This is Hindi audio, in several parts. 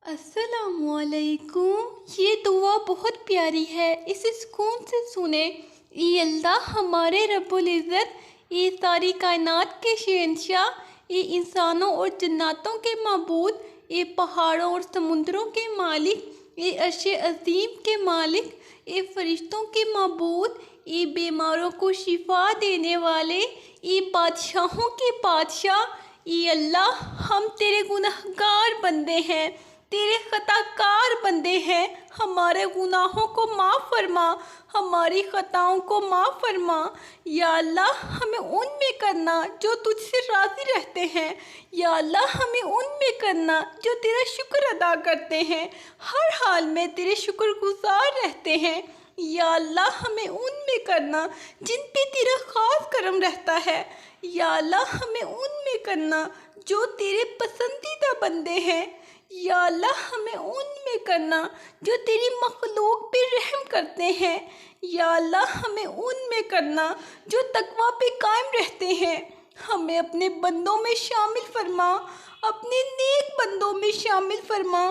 अस्सलामुअलैकुम। ये दुआ बहुत प्यारी है, इसे सुकून से सुने। ये अल्लाह हमारे रब्बुल इज़्ज़त, ये सारी कायनात के शहंशाह, ये इंसानों और जन्नातों के माबूद, ये पहाड़ों और समुंदरों के मालिक, ये अर्श अज़ीम के मालिक, ये फरिश्तों के माबूद, ये बीमारों को शिफा देने वाले, ये बादशाहों के बादशाह। ये अल्लाह, हम तेरे गुनहगार बंदे हैं, तेरे खताकार बंदे हैं। हमारे गुनाहों को माफ़ फरमा, हमारी ख़ताओं को माफ़ फरमा। या अल्लाह, हमें उनमें करना जो तुझसे राज़ी रहते हैं। या अल्लाह, हमें उनमें करना जो तेरा शुक्र अदा करते हैं, हर हाल में तेरे शुक्रगुज़ार रहते हैं। या अल्लाह, हमें उनमें करना जिन पे तेरा ख़ास करम रहता है। या अल्लाह, हमें उनमें करना जो तेरे पसंदीदा बंदे हैं। या अल्लाह, हमें उनमें करना जो तेरी मखलूक पे रहम करते हैं। या अल्लाह, हमें उनमें करना जो तकवा पे कायम रहते हैं। हमें अपने बंदों में शामिल फरमा, अपने नेक बंदों में शामिल फरमा।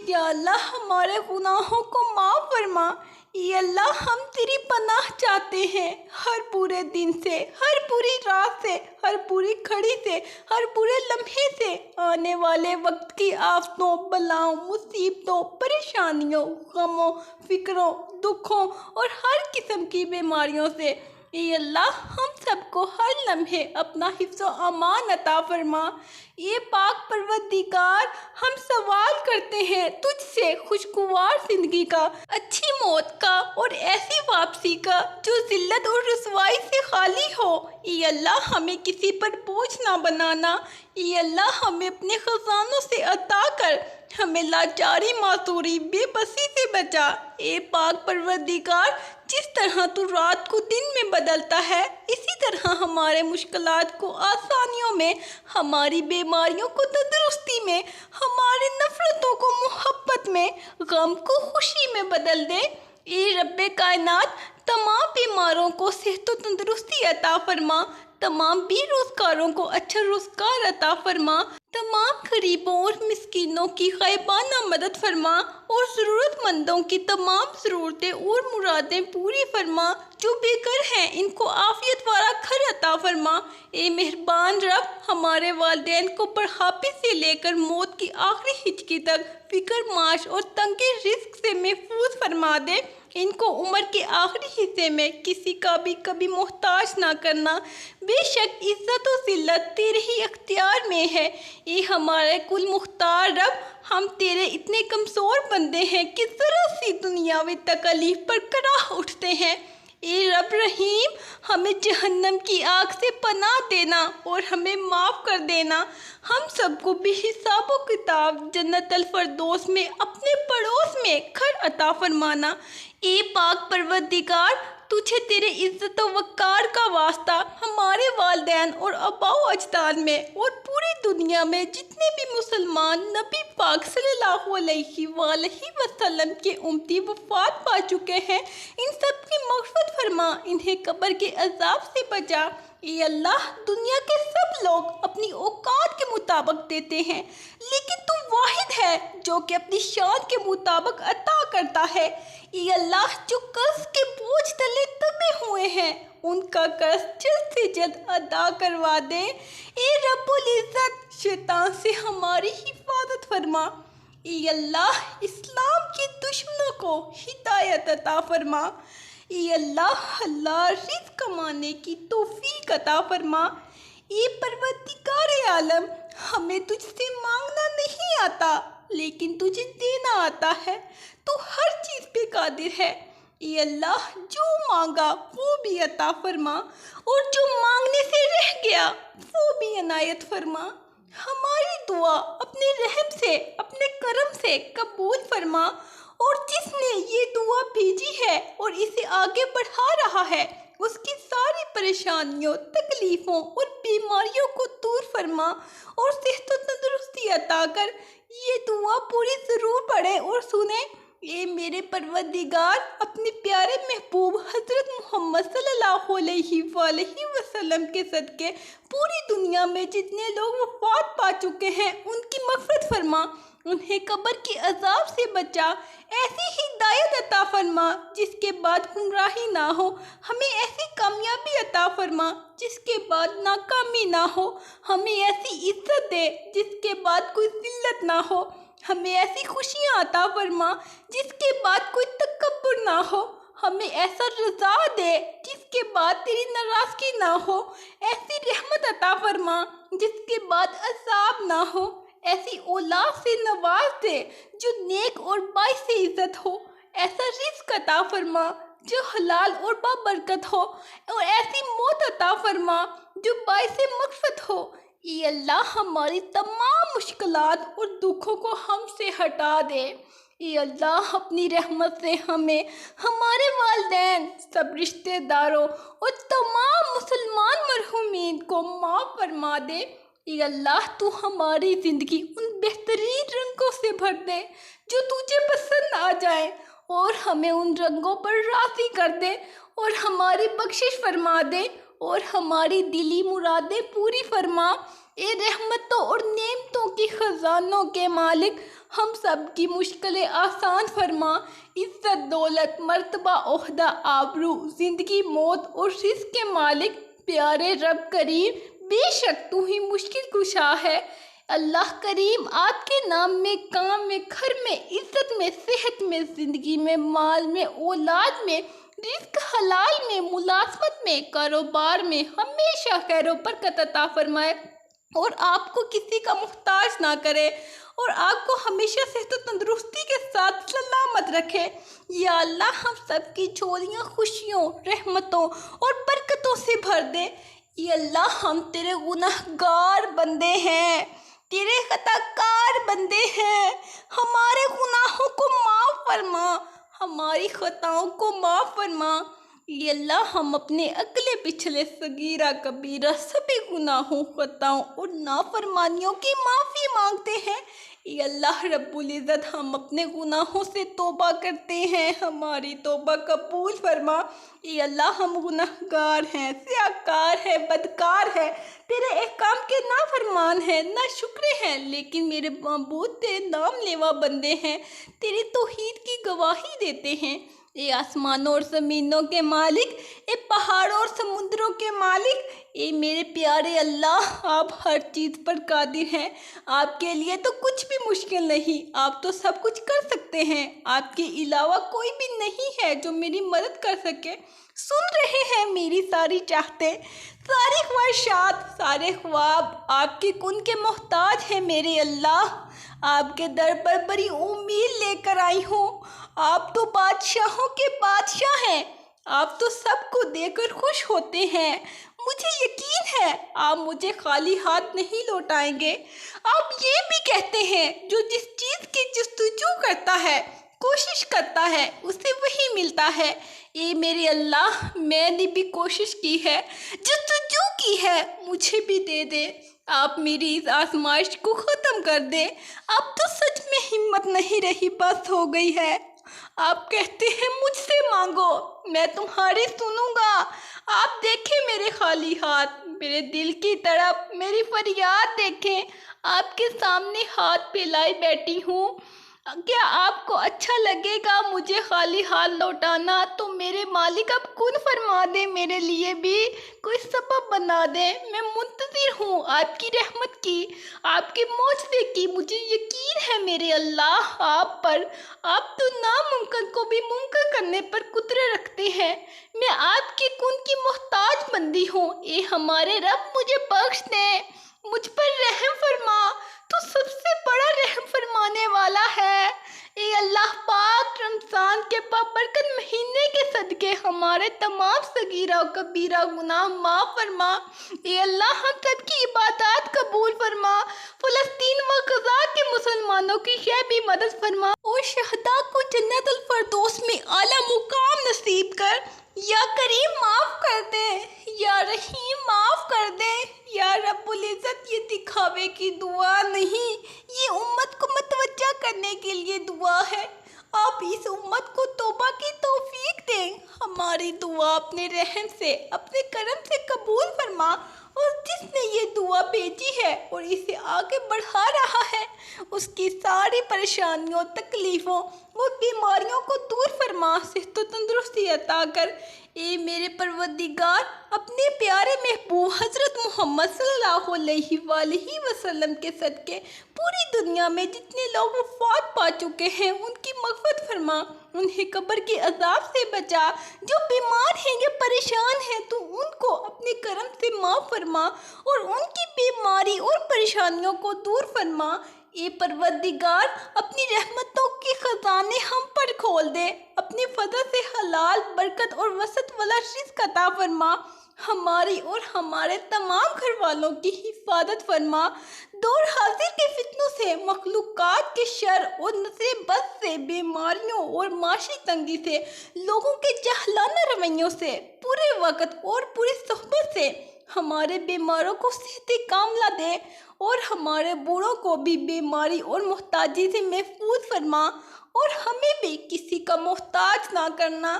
या अल्लाह, हमारे गुनाहों को माफ़ फरमा। या अल्लाह, हम तेरी पनाह चाहते हैं हर पूरे दिन से, हर पूरी रात से, हर पूरी घड़ी से, हर पूरे लम्हे से, आने वाले वक्त की आफतों, बलाओं, मुसीबतों, परेशानियों, गमों, फिक्रों, दुखों और हर किस्म की बीमारियों से। ये अल्लाह, हम सबको हर लम्हे अपना हिफ्ज़ो अमान अता फरमा। ये पाक परवरदिगार, हम सवाल करते हैं तुझसे खुशगवार ज़िंदगी का, अच्छी मौत का और ऐसी वापसी का जो ज़िल्लत और रुसवाई से खाली हो। ये अल्लाह, हमें किसी पर बोझ ना बनाना। ये अल्लाह, हमें अपने ख़जानों से अता कर, हमें लाचारी, मासूरी, बेबसी से बचा। ए पाक परवरदिगार, जिस तरह तू रात को दिन में बदलता है, इसी तरह हमारे मुश्किलात को आसानियों में, हमारी बीमारियों को तंदुरुस्ती में, हमारी नफ़रतों को मोहब्बत में, गम को खुशी में बदल दे। ए रब्बे कायनात, तमाम बीमारों को सेहत और तंदुरुस्ती अता फरमा, तमाम बेरोज़गारों को अच्छा रोज़गार अता फरमा, तमाम गरीबों और मिस्कीनों की ग़ाइबाना मदद फरमा और ज़रूरतमंदों की तमाम ज़रूरतें और मुरादें पूरी फरमा। जो बेघर हैं, इनको आफ़ियत वाला घर अता फरमा। ए मेहरबान रब, हमारे वालिदैन को बुढ़ापे से लेकर मौत की आखिरी हिचकी तक फ़िक्र, माश और तंगे रिज़्क़ से महफूज फरमा दे। इनको उम्र के आखिरी हिस्से में किसी का भी कभी मोहताज ना करना। बेशक इज़्ज़त और ज़िल्लत तेरे ही अख्तियार में है। ये हमारे कुल मुख्तार रब, हम तेरे इतने कमज़ोर बंदे हैं कि ज़रा सी दुनियावी तकलीफ़ पर कराह उठते हैं। ए रब रहीम, हमें जहन्नम की आग से पनाह देना और हमें माफ़ कर देना। हम सबको बेहिसाबो किताब जन्नतल फरदौस में अपने पड़ोस में घर अता फरमाना। ए पाक परवरदिगार, तुझे तेरे इज़्ज़त व वक़ार का वास्ता हमारे वालिदैन और आबाओ अजदाद में और पूरी दुनिया में जितने भी मुसलमान नबी पाक सल्लल्लाहु अलैहि वसल्लम के उम्मती वफ़ात पा चुके हैं, इन सब की मग़फ़िरत फरमा, इन्हें कब्र के अज़ाब से बचा। ये अल्लाह, दुनिया के सब लोग अपनी औकात के मुताबिक देते हैं, लेकिन तू वाहिद है जो कि अपनी शान के मुताबिक अता करता है। ये अल्लाह, जो कर्ज के बोझ तले दबे हुए हैं, उनका कर्ज जल्द से जल्द अदा करवा दे। ए रब्बुल इज़्ज़त, शैतान से हमारी हिफाजत फरमा। ये अल्लाह, इस्लाम के दुश्मनों को हिदायत अता फरमा। ये अल्लाह, हलाल रिज़्क़ कमाने की तौफीक अता फरमा। ये परवरदिगार आलम, हमें तुझसे मांगना नहीं आता, लेकिन तुझे देना आता है। तू हर चीज़ पे कादिर है। ये अल्लाह, जो मांगा वो भी अता फरमा और जो मांगने से रह गया वो भी इनायत फरमा। हमारी दुआ अपने रहम से, अपने करम से कबूल फरमा और जिसने ये दुआ भेजी है और इसे आगे बढ़ा रहा है, उसकी सारी परेशानियों, तकलीफ़ों और बीमारियों को दूर फरमा और सेहत और तंदुरुस्ती अता कर। ये दुआ पूरी ज़रूर पढ़े और सुने। ये मेरे परवरदिगार, अपने प्यारे महबूब हज़रत मोहम्मद सल्लल्लाहु अलैहि वसल्लम के सदके पूरी दुनिया में जितने लोग वफ़ात पा चुके हैं, उनकी मग़फ़िरत फरमा उन्हें कब्र के अजाब से बचा। ऐसी हिदायत अता फरमा जिसके बाद गुमराही ना हो। हमें ऐसी कामयाबी अता फरमा जिसके बाद नाकामी ना हो। हमें ऐसी इज्जत दे जिसके बाद कोई जिल्लत ना हो। हमें ऐसी खुशियाँ अता फरमा जिसके बाद कोई तकब्बुर ना हो। हमें ऐसा रज़ा दे जिसके बाद तेरी नाराज़गी ना हो। ऐसी रहमत अता फरमा जिसके बाद अज़ाब ना हो। ऐसी औलाद से नवाज दे जो नेक और बाइस इज्जत हो। ऐसा रिज़्क़ अता फरमा जो हलाल और बाबरकत हो। और ऐसी मौत अता फरमा जो बाइस मक़सद हो। ये अल्लाह हमारी तमाम मुश्किलात और दुखों को हमसे हटा दे। ये अल्लाह अपनी रहमत से हमें, हमारे वालिदैन, सब रिश्तेदारों और तमाम मुसलमान मरहूमीन को माफ़ फरमा दे। ये अल्लाह तू हमारी ज़िंदगी उन बेहतरीन रंगों से भर दे जो तुझे पसंद आ जाए और हमें उन रंगों पर राज़ी कर दे और हमारी बख्शिश फरमा दे और हमारी दिली मुरादें पूरी फरमा। ए रहमतों और नेमतों की खजानों के मालिक, हम सब की मुश्किलें आसान फरमा। इज्जत, दौलत, मर्तबा, ओहदा, आबरू, ज़िंदगी, मौत और रिज़्क़ के मालिक प्यारे रब करीम, बेशक तू ही मुश्किल कुशा है। अल्लाह करीम, आपके नाम में, काम में, घर में, इज्जत में, सेहत में, ज़िंदगी में, माल में, औलाद में, रिज़्क़ हलाल में, मुलाज़मत में, कारोबार में हमेशा खैर व बरकत अता फरमाए और आपको किसी का मुहताज ना करे और आपको हमेशा सेहत और तंदुरुस्ती के साथ सलामत रखे। या अल्लाह, हम सब की झोलियाँ खुशियों, रहमतों और बरकतों से भर दे। या अल्लाह, हम तेरे गुनाहगार बंदे हैं, तेरे खताकार बंदे हैं। हमारे गुनाहों को माफ़ फरमा, हमारी खताओं को माफ़ फरमा। ये अल्लाह, हम अपने अगले पिछले सगीरा कबीरा सभी गुनाहों, खताओं और नाफरमानियों की माफ़ी मांगते हैं। ये अल्लाह रब्बुल इज़्ज़त, हम अपने गुनाहों से तौबा करते हैं, हमारी तौबा कबूल फरमा। ये अल्लाह, हम गुनाहगार हैं, सियाकार है, बदकार है, तेरे एहकाम के नाफरमान हैं, ना शुक्र हैं, लेकिन मेरे माबूद तेरे नाम लेवा बंदे हैं, तेरी तौहीद की गवाही देते हैं। ए आसमानों और ज़मीनों के मालिक, ए पहाड़ों और समुद्रों के मालिक, ए मेरे प्यारे अल्लाह, आप हर चीज़ पर कादिर हैं। आपके लिए तो कुछ भी मुश्किल नहीं, आप तो सब कुछ कर सकते हैं। आपके अलावा कोई भी नहीं है जो मेरी मदद कर सके। सुन रहे हैं मेरी सारी चाहते, सारी ख्वाहिशात, सारे ख्वाब आपके कुन के मोहताज हैं मेरे अल्लाह। आपके दर पर बड़ी उम्मीद लेकर आई हूँ। आप तो बादशाहों के बादशाह हैं, आप तो सबको देकर खुश होते हैं। मुझे यकीन है आप मुझे खाली हाथ नहीं लौटाएंगे। आप ये भी कहते हैं जो जिस चीज़ की जस्तजू करता है, कोशिश करता है, उसे वही मिलता है। ये मेरे अल्लाह, मैंने भी कोशिश की है, जस्तजू की है, मुझे भी दे दे। आप मेरी इस आजमाइश को ख़त्म कर दे। अब तो सच में हिम्मत नहीं रही, बस हो गई है। आप कहते हैं मुझसे मांगो, मैं तुम्हारी सुनूंगा। आप देखें मेरे खाली हाथ, मेरे दिल की तड़प, मेरी फरियाद देखें। आपके सामने हाथ फैलाए बैठी हूँ। क्या आपको अच्छा लगेगा मुझे खाली हाथ लौटाना? तो मेरे मालिक अब कुन फरमा दे, मेरे लिए भी कोई सबब बना दे। मैं मुंतज़िर हूँ आपकी रहमत की, आपके मौजज़े की। मुझे यकीन है मेरे अल्लाह आप पर। आप तो नामुमकिन को भी मुमकिन करने पर कुदरत रखते हैं। मैं आपके कुन की मोहताज बंदी हूँ। ये हमारे रब मुझे बख्श दे, मुझ पर रहम फरमा। तो सबसे बड़ा रहम फरमाने वाला है। ए अल्लाह पाक, रमज़ान के बाबरकत महीने के सदके हमारे तमाम सगीरा और कबीरा गुनाह माफ़ फरमा। ए अल्लाह, हम सबकी इबादत कबूल फरमा। फ़लस्तीन व गज़ा के मुसलमानों की शय भी मदद फरमा और शहदा को जन्नतुल फ़िरदौस में आला मुकाम नसीब कर। या करीम माफ़ कर दे, या रहीम माफ़ कर दे। या रब्बुल इज़्ज़त, ये दिखावे की दुआ नहीं, ये उम्मत को मतवज्जा करने के लिए दुआ है। आप इस उम्मत को तौबा की तौफीक दें। हमारी दुआ अपने रहम से, अपने करम से कबूल फरमा और जिसने ये दुआ भेजी है और इसे आगे बढ़ा रहा है, उसकी सारी परेशानियों, तकलीफ़ों और बीमारियों को दूर फरमा, सेहत व तंदुरुस्ती अता कर। ए मेरे परवरदिगार, अपने प्यारे महबूब हज़रत मोहम्मद सल्लल्लाहु अलैहि वसल्लम के सदके पूरी दुनिया में जितने लोग वफ़ात पा चुके हैं उनकी मग़फ़िरत फरमा, उन्हें कब्र के अज़ाब से बचा। जो बीमार हैं या परेशान हैं तो उनको अपने करम से माफ़ फरमा और उनकी बीमारी और परेशानियों को दूर फरमा। ए परवरदिगार, अपनी रहमतों के ख़ज़ाने हम पर खोल दे, अपने फजल से हलाल, बरकत और वसत वाला रिज़्क़ अता फरमा। हमारी और हमारे तमाम घर वालों की हिफाजत फरमा। दौर हाजिर के फितनों से, मखलूक़ात के शर और नज़रे बद से, बीमारियों और माशी तंगी से, लोगों के जहलाना रवैयों से, पूरे वक़्त और पूरी सोहबत से हमारे बीमारों को सेहत कामला दे और हमारे बूढ़ों को भी बीमारी और मोहताजी से महफूज फरमा और हमें भी किसी का मोहताज ना करना।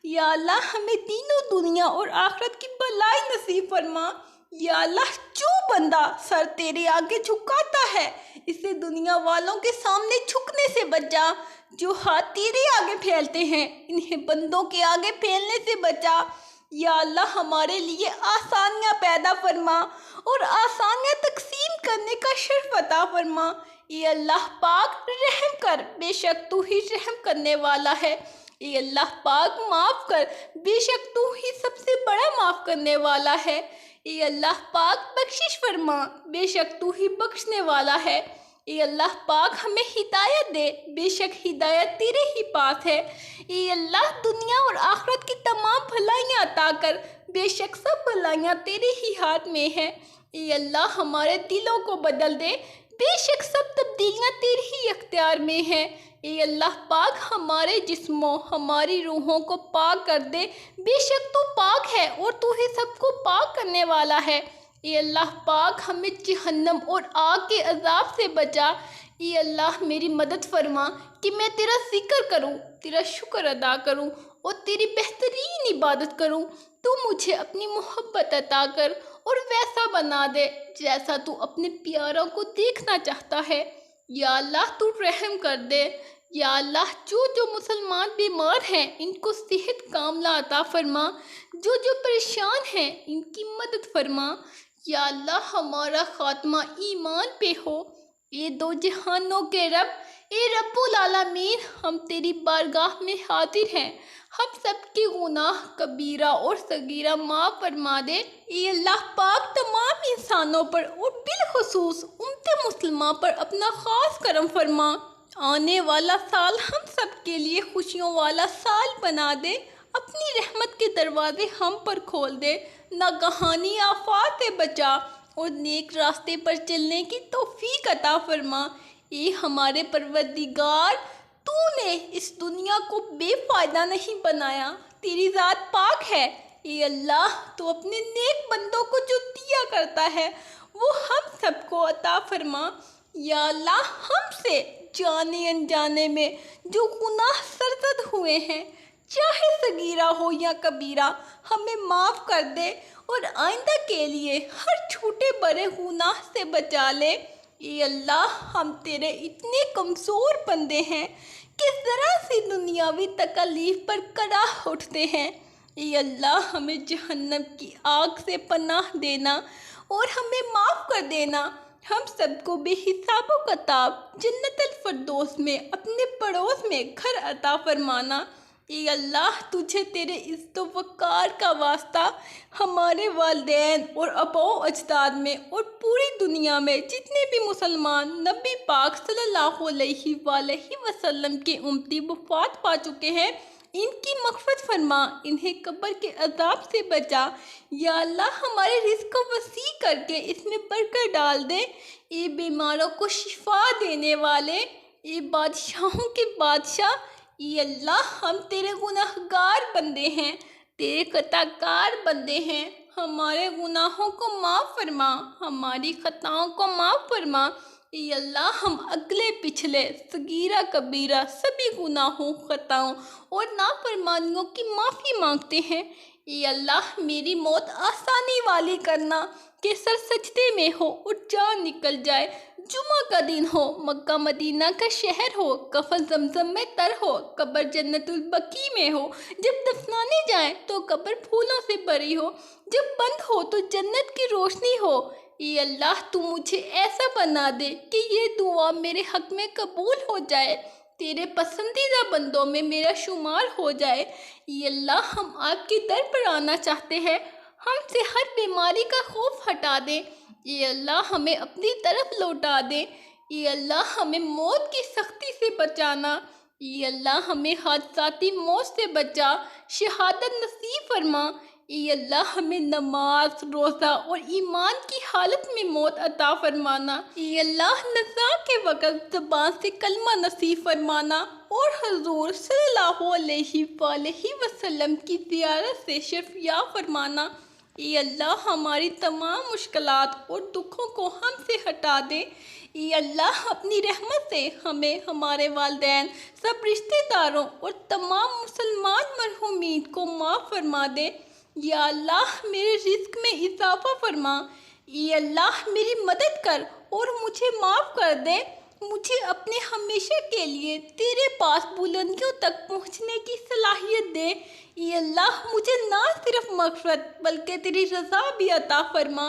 या अल्लाह, हमें दीनों दुनिया और आखिरत की भलाई नसीब फरमा। या अल्लाह, जो बंदा सर तेरे आगे झुकाता है इसे दुनिया वालों के सामने झुकने से बचा। जो हाथ तेरे आगे फैलते हैं इन्हें बंदों के आगे फैलने से बचा। या अल्लाह, हमारे लिए आसानियाँ पैदा फरमा और आसानियाँ तकसीम करने का शर्फ अता फरमा। ये अल्लाह पाक, रहम कर, बेशक तू ही रहम करने वाला है। ये अल्लाह पाक, माफ़ कर, बेशक तू ही सबसे बड़ा माफ़ करने वाला है। ये अल्लाह पाक, बख्शिश फरमा, बेशक तू ही बख्शने वाला है। ये अल्लाह पाक, हमें हिदायत दे, बेशक हिदायत तेरे ही पास है। ये अल्लाह, दुनिया और आखिरत की तमाम भलाइयाँ अता कर, बेशक सब भलाइयाँ तेरे ही हाथ में है। ये अल्लाह, हमारे दिलों को बदल दे, बेशक सब तब्दीलियाँ तेरे ही अख्तियार में हैं। ये अल्लाह पाक, हमारे जिस्मों, हमारी रूहों को पाक कर दे, बेशक तू पाक है और तू ही सबको पाक करने वाला है। ये अल्लाह पाक, हमें जहन्नम और आग के अजाब से बचा। ये अल्लाह, मेरी मदद फरमा कि मैं तेरा जिक्र करूं, तेरा शुक्र अदा करूं और तेरी बेहतरीन इबादत करूं। तू मुझे अपनी मोहब्बत अता कर और वैसा बना दे जैसा तू अपने प्यारों को देखना चाहता है। या अल्लाह, तू रहम कर दे। या अल्लाह, जो जो मुसलमान बीमार हैं इनको सेहत कामला अता फरमा, जो जो परेशान हैं इनकी मदद फरमा। या अल्लाह, हमारा ख़ात्मा ईमान पे हो। ये दो जहानों के रब, ए रब्बुल आलमीन, हम तेरी बारगाह में हाजिर हैं। हम सबके गुनाह कबीरा और सगीरा माफ़ फरमा दे। ये अल्लाह पाक, तमाम इंसानों पर और बिलखुसूस उम्मत मुस्लिमा पर अपना ख़ास करम फरमा। आने वाला साल हम सब के लिए खुशियों वाला साल बना दे। अपनी रहमत के दरवाजे हम पर खोल दे। नागहानी आफात से बचा और नेक रास्ते पर चलने की तौफीक अता फरमा। ये हमारे परवरदिगार, तूने इस दुनिया को बेफ़ायदा नहीं बनाया, तेरी ज़ात पाक है। ये अल्लाह, तू अपने नेक बंदों को जो दिया करता है वो हम सबको अता फरमा। या अल्लाह, हमसे जाने अनजाने में जो गुनाह सरजद हुए हैं, चाहे सगीरा हो या कबीरा, हमें माफ़ कर दे और आइंदा के लिए हर छोटे बड़े गुनाह से बचा ले। ये अल्लाह, हम तेरे इतने कमज़ोर बंदे हैं कि ज़रा सी दुनियावी तकलीफ़ पर कड़ा उठते हैं। ये अल्लाह, हमें जहन्नम की आग से पनाह देना और हमें माफ़ कर देना। हम सबको बेहिसाबो किताब जन्नतुल फिरदौस में अपने पड़ोस में घर अता फरमाना। ये अल्लाह, तुझे तेरे इज़्ज़त वक़ार का वास्ता हमारे वालिदैन और अबो अजदाद में और पूरी दुनिया में जितने भी मुसलमान नबी पाक सल्लल्लाहु अलैहि वसल्लम के उम्मती वफ़ात पा चुके हैं, इनकी मग़फ़िरत फरमा, इन्हें कब्र के अज़ाब से बचा। या अल्लाह, हमारे रिज़्क़ को वसी करके इसमें बरकत डाल दे। ये बीमारों को शिफा देने वाले, ये बादशाहों के बादशाह, ये अल्लाह, हम तेरे गुनाहगार बंदे हैं, तेरे कताकार बंदे हैं। हमारे गुनाहों को माफ़ फरमा, हमारी ख़ताओं को माफ़ फरमा। ये अल्लाह, हम अगले पिछले सगीरा कबीरा सभी गुनाहों, ख़ताओं और नाफरमानियों की माफ़ी मांगते हैं। ये अल्लाह मेरी मौत आसानी वाली करना कि सर सजदे में हो और जान निकल जाए। जुमा का दिन हो, मक्का मदीना का शहर हो, कफन जमजम में तर हो, कब्र जन्नतुल बकी में हो, जब दफनाने जाए तो कब्र फूलों से भरी हो, जब बंद हो तो जन्नत की रोशनी हो। ये अल्लाह तू मुझे ऐसा बना दे कि ये दुआ मेरे हक में कबूल हो जाए, तेरे पसंदीदा बंदों में मेरा शुमार हो जाए। ये अल्लाह हम आपके दर पर आना चाहते हैं, हमसे हर बीमारी का खौफ हटा दे। ये अल्लाह हमें अपनी तरफ लौटा दे। ये अल्लाह हमें मौत की सख्ती से बचाना। ये अल्लाह हमें हादसाती मौत से बचा, शहादत नसीब फरमा। ये अल्लाह हमें नमाज, रोज़ा और ईमान की हालत में मौत अता फरमाना। ये अल्लाह नज़ा के वक़्त ज़बान से कलमा नसीब फरमाना और हजूर सल्लल्लाहु अलैहि वसल्लम की ज़ियारत से शफ़िया फरमाना। ये अल्लाह हमारी तमाम मुश्किलात और दुखों को हमसे हटा दे। ये अल्लाह अपनी रहमत से हमें, हमारे वालिदैन, सब रिश्तेदारों और तमाम मुसलमान मरहूमीन को माफ़ फरमा दे। या अल्लाह मेरे रिज़्क़ में इजाफ़ा फरमा। ये अल्लाह मेरी मदद कर और मुझे माफ़ कर दे। मुझे अपने हमेशा के लिए तेरे पास बुलंदियों तक पहुँचने की सलाहियत दे। ये अल्लाह मुझे ना सिर्फ मग़फ़िरत बल्कि तेरी रज़ा भी अता फरमा।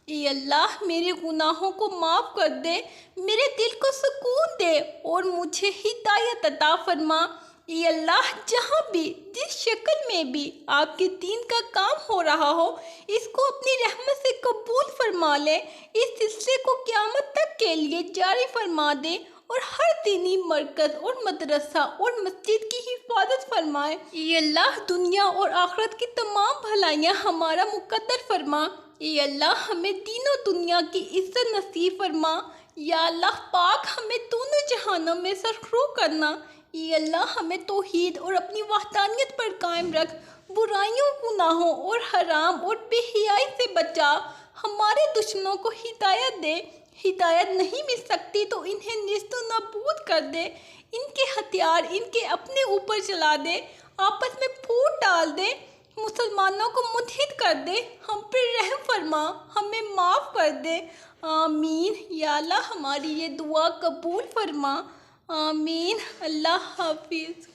ये अल्लाह मेरे गुनाहों को माफ़ कर दे, मेरे दिल को सुकून दे और मुझे हिदायत अता फरमा। ये अल्लाह जहाँ भी, जिस शक्ल में भी आपके दीन का काम हो रहा हो, इसको अपनी रहमत से कबूल फरमा ले। इस सिलसिले को क़यामत तक के लिए जारी फरमा दे और हर दीनी मरकज़ और मदरसा और मस्जिद की हिफाजत फरमाए। ये अल्लाह दुनिया और आखिरत की तमाम भलाइयाँ हमारा मुकद्दर फरमा। ये अल्लाह हमें दीनों दुनिया की इज्जत नसीब फरमा। या अल्लाह पाक हमें दोनों जहानों में सरखरू करना। ये अल्लाह हमें तौहीद और अपनी वहदानियत पर कायम रख, बुराइयों, गुनाहों और हराम और बेहयाई से बचा। हमारे दुश्मनों को हिदायत दे, हिदायत नहीं मिल सकती तो इन्हें नेस्तो नाबूद कर दे, इनके हथियार इनके अपने ऊपर चला दे, आपस में फूट डाल दे, मुसलमानों को मुत्हिद कर दे, हम पर रहम फरमा, हमें माफ़ कर दे। आमीन। या अल्लाह हमारी ये दुआ कबूल फरमा। आमीन। अल्लाह हाफिज़।